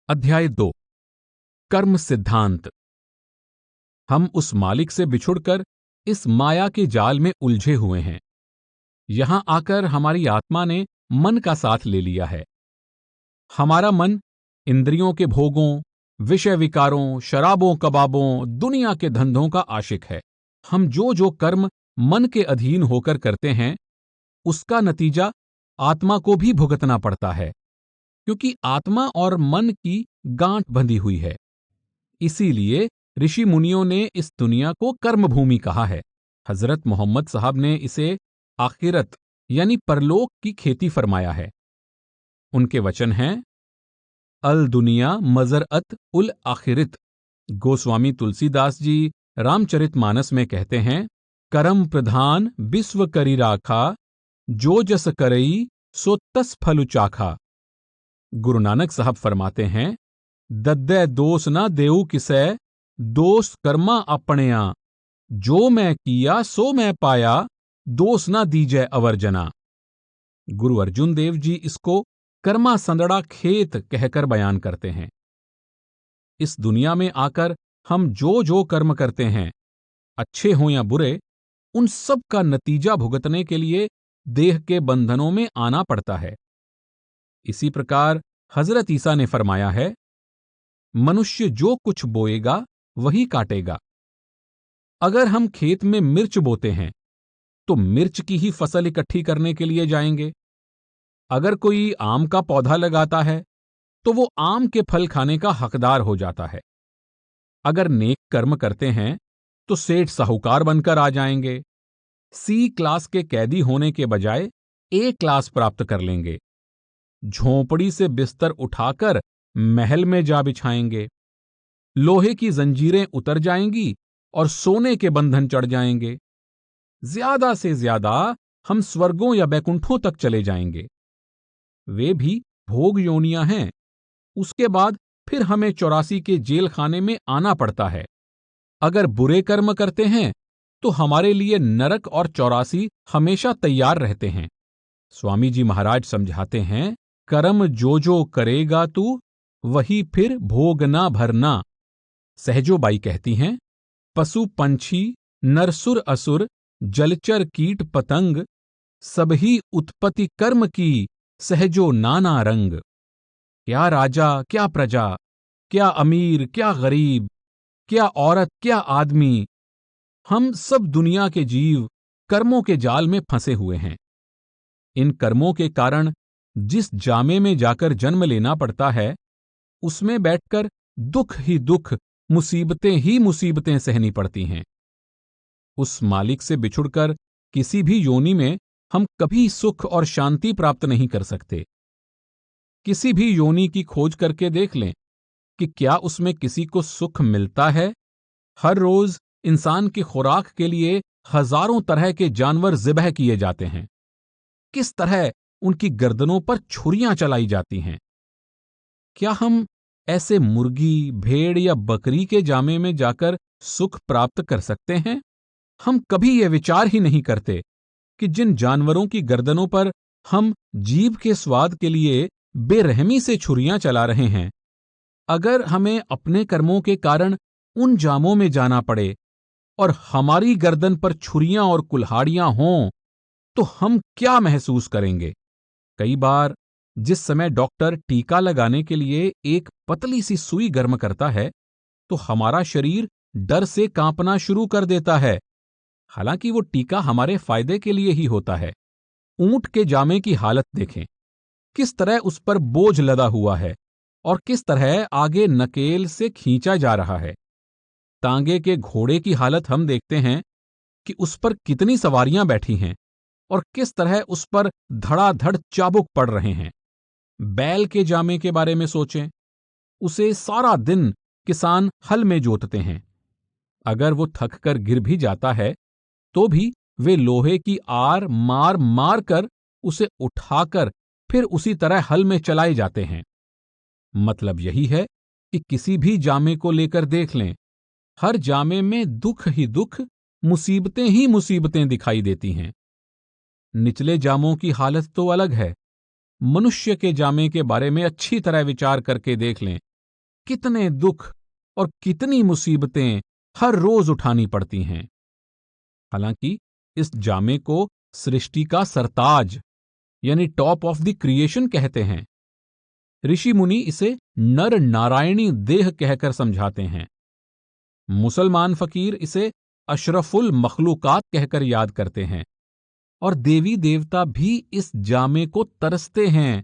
अध्याय 2 कर्म सिद्धांत। हम उस मालिक से बिछुड़कर इस माया के जाल में उलझे हुए हैं। यहां आकर हमारी आत्मा ने मन का साथ ले लिया है। हमारा मन इंद्रियों के भोगों, विषय विकारों, शराबों कबाबों, दुनिया के धंधों का आशिक है। हम जो जो कर्म मन के अधीन होकर करते हैं, उसका नतीजा आत्मा को भी भुगतना पड़ता है, क्योंकि आत्मा और मन की गांठ बंधी हुई है। इसीलिए ऋषि मुनियों ने इस दुनिया को कर्म भूमि कहा है। हजरत मोहम्मद साहब ने इसे आखिरत यानी परलोक की खेती फरमाया है। उनके वचन हैं, अल दुनिया मजरअत उल आखिरत। गोस्वामी तुलसीदास जी रामचरितमानस में कहते हैं, करम प्रधान विश्व करी राखा, जो जस करई सो तस फलु चाखा। गुरु नानक साहब फरमाते हैं, दद्दै दोष ना देऊ किसै, दोष कर्मा अपणेया, जो मैं किया सो मैं पाया, दोष ना दीजै अवर्जना। गुरु अर्जुन देव जी इसको कर्मा संदड़ा खेत कहकर बयान करते हैं। इस दुनिया में आकर हम जो जो कर्म करते हैं, अच्छे हों या बुरे, उन सब का नतीजा भुगतने के लिए देह के बंधनों में आना पड़ता है। इसी प्रकार हजरत ईसा ने फरमाया है, मनुष्य जो कुछ बोएगा वही काटेगा। अगर हम खेत में मिर्च बोते हैं तो मिर्च की ही फसल इकट्ठी करने के लिए जाएंगे। अगर कोई आम का पौधा लगाता है तो वो आम के फल खाने का हकदार हो जाता है। अगर नेक कर्म करते हैं तो सेठ साहूकार बनकर आ जाएंगे। सी क्लास के कैदी होने के बजाय ए क्लास प्राप्त कर लेंगे। झोंपड़ी से बिस्तर उठाकर महल में जा बिछाएंगे। लोहे की जंजीरें उतर जाएंगी और सोने के बंधन चढ़ जाएंगे। ज्यादा से ज्यादा हम स्वर्गों या बैकुंठों तक चले जाएंगे। वे भी भोग योनियां हैं। उसके बाद फिर हमें 84 के जेल खाने में आना पड़ता है। अगर बुरे कर्म करते हैं तो हमारे लिए नरक और 84 हमेशा तैयार रहते हैं। स्वामी जी महाराज समझाते हैं, कर्म जो जो करेगा तू, वही फिर भोग ना भरना। सहजोबाई कहती हैं, पशु पंछी नरसुर असुर, जलचर कीट पतंग, सबही उत्पत्ति कर्म की, सहजो नाना रंग। क्या राजा क्या प्रजा, क्या अमीर क्या गरीब, क्या औरत क्या आदमी, हम सब दुनिया के जीव कर्मों के जाल में फंसे हुए हैं। इन कर्मों के कारण जिस जामे में जाकर जन्म लेना पड़ता है, उसमें बैठकर दुख ही दुख, मुसीबतें ही मुसीबतें सहनी पड़ती हैं। उस मालिक से बिछुड़कर किसी भी योनि में हम कभी सुख और शांति प्राप्त नहीं कर सकते। किसी भी योनि की खोज करके देख लें कि क्या उसमें किसी को सुख मिलता है। हर रोज इंसान की खुराक के लिए हजारों तरह के जानवर ज़िबह किए जाते हैं। किस तरह उनकी गर्दनों पर छुरियां चलाई जाती हैं। क्या हम ऐसे मुर्गी, भेड़ या बकरी के जामे में जाकर सुख प्राप्त कर सकते हैं? हम कभी यह विचार ही नहीं करते कि जिन जानवरों की गर्दनों पर हम जीभ के स्वाद के लिए बेरहमी से छुरियां चला रहे हैं, अगर हमें अपने कर्मों के कारण उन जामों में जाना पड़े और हमारी गर्दन पर छुरियां और कुल्हाड़ियां हों, तो हम क्या महसूस करेंगे? कई बार जिस समय डॉक्टर टीका लगाने के लिए एक पतली सी सुई गर्म करता है, तो हमारा शरीर डर से कांपना शुरू कर देता है। हालांकि वो टीका हमारे फायदे के लिए ही होता है। ऊंट के जामे की हालत देखें, किस तरह उस पर बोझ लदा हुआ है और किस तरह आगे नकेल से खींचा जा रहा है। तांगे के घोड़े की हालत हम देखते हैं कि उस पर कितनी सवारियां बैठी हैं और किस तरह उस पर धड़ाधड़ चाबुक पड़ रहे हैं। बैल के जामे के बारे में सोचें, उसे सारा दिन किसान हल में जोतते हैं। अगर वो थक कर गिर भी जाता है तो भी वे लोहे की आर मार मार कर उसे उठाकर फिर उसी तरह हल में चलाए जाते हैं। मतलब यही है कि किसी भी जामे को लेकर देख लें, हर जामे में दुख ही दुख, मुसीबतें ही मुसीबतें दिखाई देती हैं। निचले जामों की हालत तो अलग है। मनुष्य के जामे के बारे में अच्छी तरह विचार करके देख लें कितने दुख और कितनी मुसीबतें हर रोज उठानी पड़ती हैं। हालांकि इस जामे को सृष्टि का सरताज यानी टॉप ऑफ द क्रिएशन कहते हैं। ऋषि मुनि इसे नर नारायणी देह कहकर समझाते हैं। मुसलमान फकीर इसे अशरफुल मखलूकात कहकर याद करते हैं और देवी देवता भी इस जामे को तरसते हैं।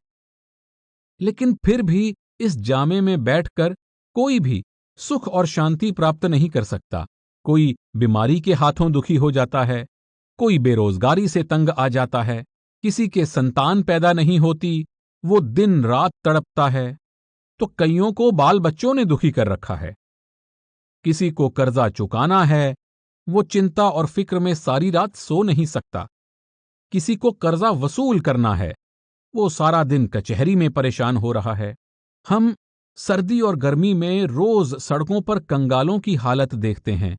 लेकिन फिर भी इस जामे में बैठकर कोई भी सुख और शांति प्राप्त नहीं कर सकता। कोई बीमारी के हाथों दुखी हो जाता है, कोई बेरोजगारी से तंग आ जाता है, किसी के संतान पैदा नहीं होती, वो दिन रात तड़पता है, तो कईयों को बाल बच्चों ने दुखी कर रखा है। किसी को कर्जा चुकाना है, वो चिंता और फिक्र में सारी रात सो नहीं सकता। किसी को कर्जा वसूल करना है, वो सारा दिन कचहरी में परेशान हो रहा है। हम सर्दी और गर्मी में रोज सड़कों पर कंगालों की हालत देखते हैं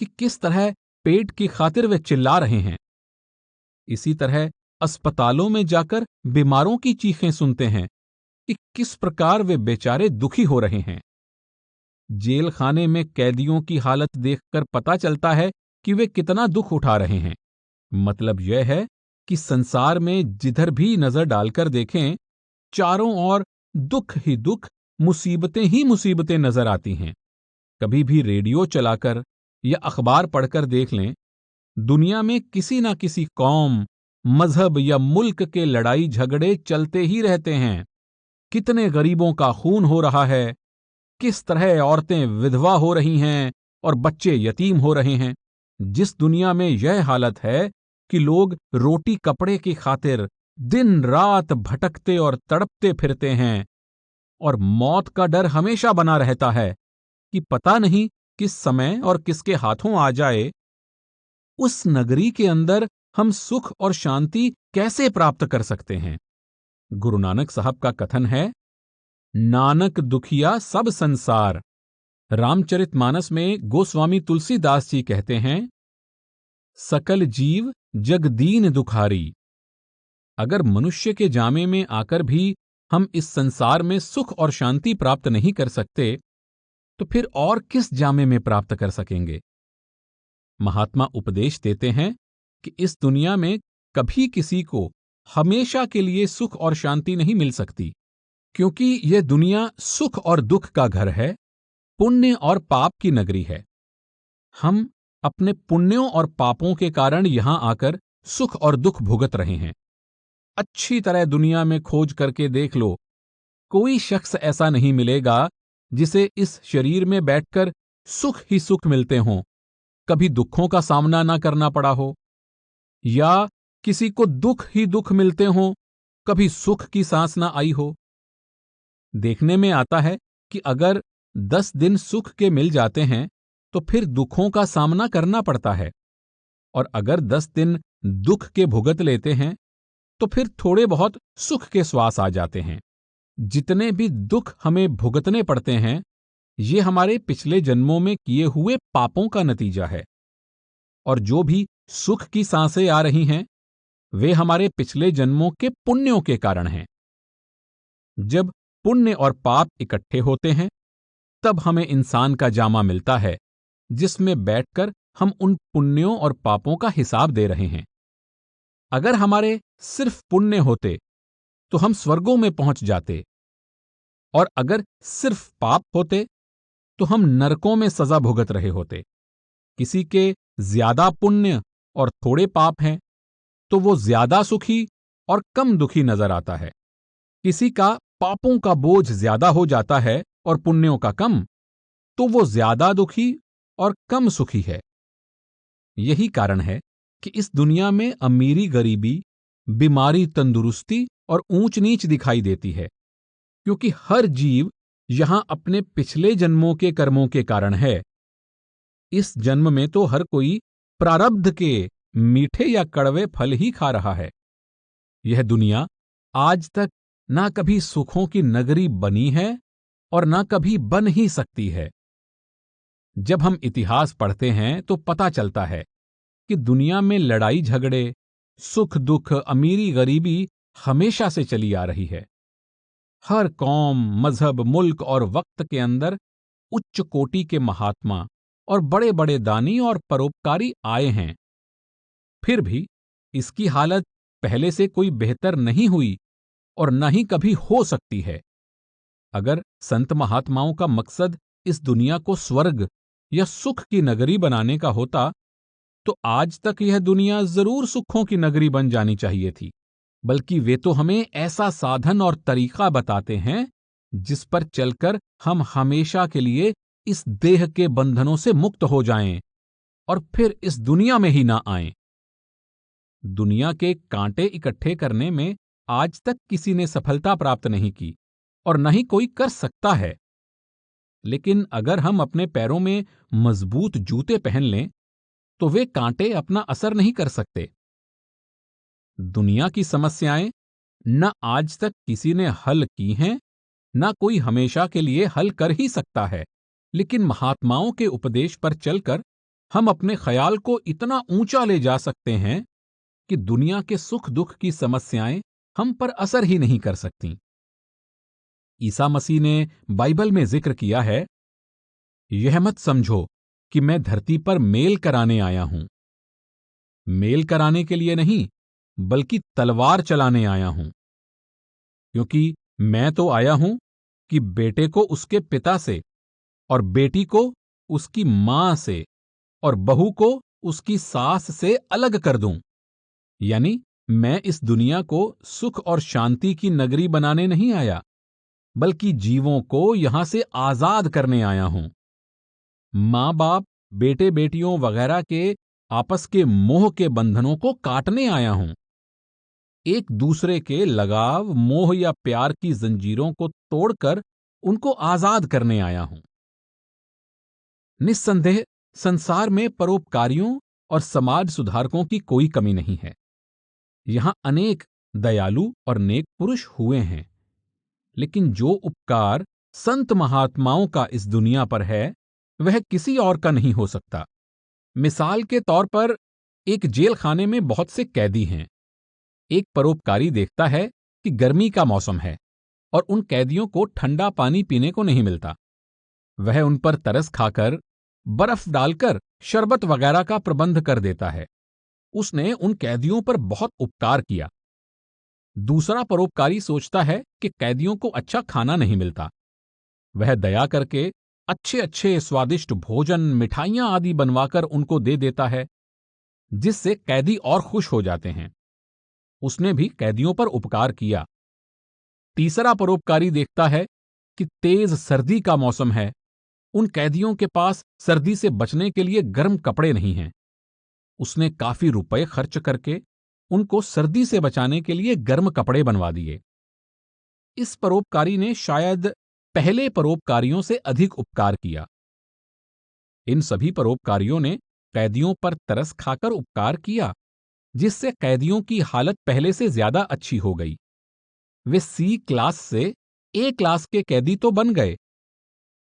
कि किस तरह पेट की खातिर वे चिल्ला रहे हैं। इसी तरह अस्पतालों में जाकर बीमारों की चीखें सुनते हैं कि किस प्रकार वे बेचारे दुखी हो रहे हैं। जेल खाने में कैदियों की हालत देखकर पता चलता है कि वे कितना दुख उठा रहे हैं। मतलब यह है कि संसार में जिधर भी नजर डालकर देखें, चारों ओर दुख ही दुख, मुसीबतें ही मुसीबतें नजर आती हैं। कभी भी रेडियो चलाकर या अखबार पढ़कर देख लें, दुनिया में किसी न किसी कौम, मजहब या मुल्क के लड़ाई झगड़े चलते ही रहते हैं। कितने गरीबों का खून हो रहा है, किस तरह औरतें विधवा हो रही हैं और बच्चे यतीम हो रहे हैं। जिस दुनिया में यह हालत है कि लोग रोटी कपड़े की खातिर दिन रात भटकते और तड़पते फिरते हैं और मौत का डर हमेशा बना रहता है कि पता नहीं किस समय और किसके हाथों आ जाए, उस नगरी के अंदर हम सुख और शांति कैसे प्राप्त कर सकते हैं? गुरु नानक साहब का कथन है, नानक दुखिया सब संसार। रामचरितमानस में गोस्वामी तुलसीदास जी कहते हैं, सकल जीव जग दीन दुखारी। अगर मनुष्य के जामे में आकर भी हम इस संसार में सुख और शांति प्राप्त नहीं कर सकते, तो फिर और किस जामे में प्राप्त कर सकेंगे? महात्मा उपदेश देते हैं कि इस दुनिया में कभी किसी को हमेशा के लिए सुख और शांति नहीं मिल सकती, क्योंकि यह दुनिया सुख और दुख का घर है, पुण्य और पाप की नगरी है। हम अपने पुण्यों और पापों के कारण यहां आकर सुख और दुख भुगत रहे हैं। अच्छी तरह दुनिया में खोज करके देख लो, कोई शख्स ऐसा नहीं मिलेगा जिसे इस शरीर में बैठकर सुख ही सुख मिलते हों, कभी दुखों का सामना ना करना पड़ा हो, या किसी को दुख ही दुख मिलते हों, कभी सुख की सांस ना आई हो। देखने में आता है कि अगर 10 दिन सुख के मिल जाते हैं तो फिर दुखों का सामना करना पड़ता है, और अगर 10 दिन दुख के भुगत लेते हैं तो फिर थोड़े बहुत सुख के श्वास आ जाते हैं। जितने भी दुख हमें भुगतने पड़ते हैं, ये हमारे पिछले जन्मों में किए हुए पापों का नतीजा है, और जो भी सुख की सांसें आ रही हैं, वे हमारे पिछले जन्मों के पुण्यों के कारण हैं। जब पुण्य और पाप इकट्ठे होते हैं, तब हमें इंसान का जामा मिलता है, जिसमें बैठकर हम उन पुण्यों और पापों का हिसाब दे रहे हैं। अगर हमारे सिर्फ पुण्य होते तो हम स्वर्गों में पहुंच जाते, और अगर सिर्फ पाप होते तो हम नरकों में सजा भुगत रहे होते। किसी के ज्यादा पुण्य और थोड़े पाप हैं तो वो ज्यादा सुखी और कम दुखी नजर आता है। किसी का पापों का बोझ ज्यादा हो जाता है और पुण्यों का कम, तो वो ज्यादा दुखी और कम सुखी है। यही कारण है कि इस दुनिया में अमीरी गरीबी, बीमारी तंदुरुस्ती और ऊंच नीच दिखाई देती है, क्योंकि हर जीव यहां अपने पिछले जन्मों के कर्मों के कारण है। इस जन्म में तो हर कोई प्रारब्ध के मीठे या कड़वे फल ही खा रहा है। यह दुनिया आज तक ना कभी सुखों की नगरी बनी है और ना कभी बन ही सकती है। जब हम इतिहास पढ़ते हैं तो पता चलता है कि दुनिया में लड़ाई झगड़े, सुख दुख, अमीरी गरीबी हमेशा से चली आ रही है। हर कौम, मजहब, मुल्क और वक्त के अंदर उच्च कोटि के महात्मा और बड़े बड़े दानी और परोपकारी आए हैं। फिर भी इसकी हालत पहले से कोई बेहतर नहीं हुई और न ही कभी हो सकती है। अगर संत महात्माओं का मकसद इस दुनिया को स्वर्ग या सुख की नगरी बनाने का होता, तो आज तक यह दुनिया जरूर सुखों की नगरी बन जानी चाहिए थी। बल्कि वे तो हमें ऐसा साधन और तरीका बताते हैं जिस पर चलकर हम हमेशा के लिए इस देह के बंधनों से मुक्त हो जाएं और फिर इस दुनिया में ही ना आएं। दुनिया के कांटे इकट्ठे करने में आज तक किसी ने सफलता प्राप्त नहीं की और न ही कोई कर सकता है। लेकिन अगर हम अपने पैरों में मजबूत जूते पहन लें तो वे कांटे अपना असर नहीं कर सकते। दुनिया की समस्याएं न आज तक किसी ने हल की हैं, न कोई हमेशा के लिए हल कर ही सकता है। लेकिन महात्माओं के उपदेश पर चलकर हम अपने ख्याल को इतना ऊंचा ले जा सकते हैं कि दुनिया के सुख दुख की समस्याएं हम पर असर ही नहीं कर सकती। ईसा मसीह ने बाइबल में जिक्र किया है, यह मत समझो कि मैं धरती पर मेल कराने आया हूं। मेल कराने के लिए नहीं, बल्कि तलवार चलाने आया हूं। क्योंकि मैं तो आया हूं कि बेटे को उसके पिता से और बेटी को उसकी मां से और बहू को उसकी सास से अलग कर दूं। यानी मैं इस दुनिया को सुख और शांति की नगरी बनाने नहीं आया, बल्कि जीवों को यहां से आजाद करने आया हूं। मां बाप, बेटे बेटियों वगैरह के आपस के मोह के बंधनों को काटने आया हूं। एक दूसरे के लगाव, मोह या प्यार की जंजीरों को तोड़कर उनको आजाद करने आया हूं। निस्संदेह संसार में परोपकारियों और समाज सुधारकों की कोई कमी नहीं है। यहां अनेक दयालु और नेक पुरुष हुए हैं, लेकिन जो उपकार संत महात्माओं का इस दुनिया पर है, वह किसी और का नहीं हो सकता। मिसाल के तौर पर एक जेल खाने में बहुत से कैदी हैं। एक परोपकारी देखता है कि गर्मी का मौसम है और उन कैदियों को ठंडा पानी पीने को नहीं मिलता। वह उन पर तरस खाकर बर्फ डालकर शरबत वगैरह का प्रबंध कर देता है। उसने उन कैदियों पर बहुत उपकार किया। दूसरा परोपकारी सोचता है कि कैदियों को अच्छा खाना नहीं मिलता। वह दया करके अच्छे अच्छे स्वादिष्ट भोजन, मिठाइयां आदि बनवाकर उनको दे देता है, जिससे कैदी और खुश हो जाते हैं। उसने भी कैदियों पर उपकार किया। तीसरा परोपकारी देखता है कि तेज सर्दी का मौसम है। उन कैदियों के पास सर्दी से बचने के लिए गर्म कपड़े नहीं हैं। उसने काफी रुपए खर्च करके उनको सर्दी से बचाने के लिए गर्म कपड़े बनवा दिए। इस परोपकारी ने शायद पहले परोपकारियों से अधिक उपकार किया। इन सभी परोपकारियों ने कैदियों पर तरस खाकर उपकार किया, जिससे कैदियों की हालत पहले से ज्यादा अच्छी हो गई। वे सी क्लास से ए क्लास के कैदी तो बन गए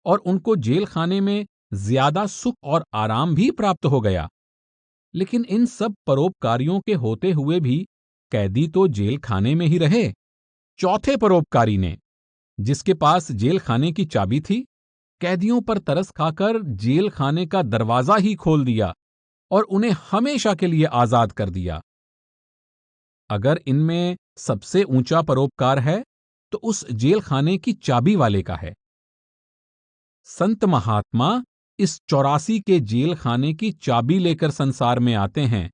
और उनको जेल खाने में ज्यादा सुख और आराम भी प्राप्त हो गया। लेकिन इन सब परोपकारियों के होते हुए भी कैदी तो जेल खाने में ही रहे। चौथे परोपकारी ने, जिसके पास जेल खाने की चाबी थी, कैदियों पर तरस खाकर जेल खाने का दरवाजा ही खोल दिया और उन्हें हमेशा के लिए आजाद कर दिया। अगर इनमें सबसे ऊंचा परोपकार है, तो उस जेल खाने की चाबी वाले का है। संत महात्मा इस 84 के जेल खाने की चाबी लेकर संसार में आते हैं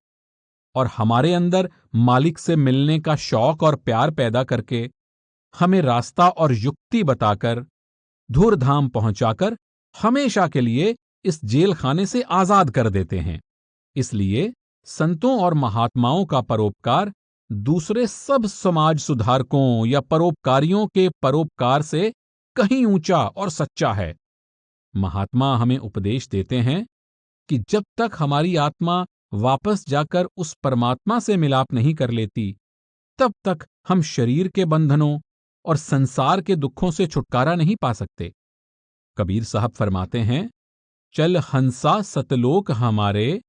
और हमारे अंदर मालिक से मिलने का शौक और प्यार पैदा करके हमें रास्ता और युक्ति बताकर, धूर्धाम पहुंचाकर हमेशा के लिए इस जेल खाने से आजाद कर देते हैं। इसलिए संतों और महात्माओं का परोपकार दूसरे सब समाज सुधारकों या परोपकारियों के परोपकार से कहीं ऊंचा और सच्चा है। महात्मा हमें उपदेश देते हैं कि जब तक हमारी आत्मा वापस जाकर उस परमात्मा से मिलाप नहीं कर लेती, तब तक हम शरीर के बंधनों और संसार के दुखों से छुटकारा नहीं पा सकते। कबीर साहब फरमाते हैं, चल हंसा सतलोक हमारे,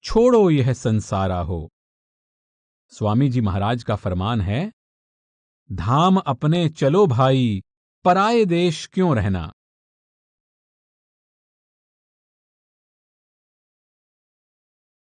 छोड़ो यह संसारा हो। स्वामी जी महाराज का फरमान है, धाम अपने चलो भाई, पराए देश क्यों रहना।